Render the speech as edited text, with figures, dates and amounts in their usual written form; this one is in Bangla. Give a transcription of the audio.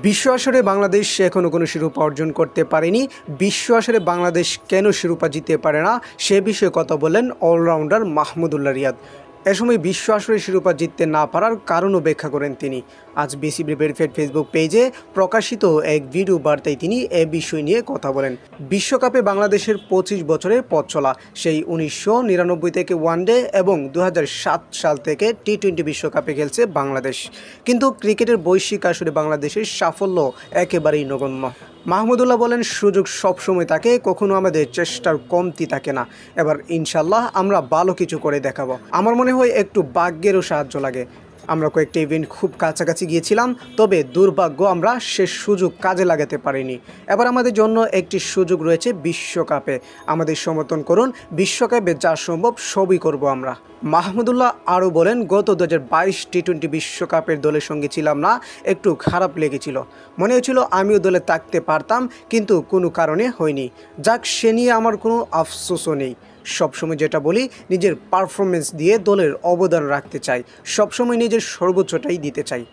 বিশ্ব আসরে বাংলাদেশ এখনও কোনো শিরোপা অর্জন করতে পারেনি। বিশ্ব আসরে বাংলাদেশ কেন শিরোপা জিততে পারে না সে বিষয়ে কথা বলেন অলরাউন্ডার মাহমুদুল্লাহ রিয়াদ। এ সময় বিশ্ব আসরে শিরোপা জিততে না পারার কারণও ব্যাখ্যা করেন তিনি। আজ বিসিবি ভেরিফাইড ফেসবুক পেজে প্রকাশিত এক ভিডিও বার্তায় তিনি এ বিষয় নিয়ে কথা বলেন। বিশ্বকাপে বাংলাদেশের 25 বছরের পথ চলা, সেই 1999 থেকে ওয়ানডে এবং 2007 সাল থেকে টি-20 বিশ্বকাপে খেলছে বাংলাদেশ, কিন্তু ক্রিকেটের বৈশ্বিক আসরে বাংলাদেশের সাফল্য একেবারেই নগণ্য। মাহমুদুল্লাহ বলেন, সুযোগ সবসময় থাকে, কখনো আমাদের চেষ্টার কমতি থাকে না। এবার ইনশাল্লাহ আমরা ভালো কিছু করে দেখাবো। আমার মনে হয় একটু ভাগ্যেরও সাহায্য লাগে। আমরা কয়েকটা ইভেন্ট খুব কাছাকাছি গিয়েছিলাম, তবে দুর্ভাগ্য আমরা শেষ সুযোগ কাজে লাগাতে পারিনি। এবার আমাদের জন্য একটি সুযোগ রয়েছে বিশ্বকাপে। আমাদের সমর্থন করুন, বিশ্বকাপে যা সম্ভব সবই করব আমরা। মাহমুদুল্লাহ আরও বলেন, গত 2022 টি-20 বিশ্বকাপের দলের সঙ্গে ছিলাম না, একটু খারাপ লেগেছিল। মনে হয়েছিল আমিও দলে থাকতে পারতাম, কিন্তু কোনো কারণে হয়নি। যাক, সে নিয়ে আমার কোনো আফসোসও নেই। সবসময় যেটা বলি, নিজের পারফরমেন্স দিয়ে দলের অবদান রাখতে চাই, সবসময় নিজের সর্বোচ্চটাই দিতে চাই।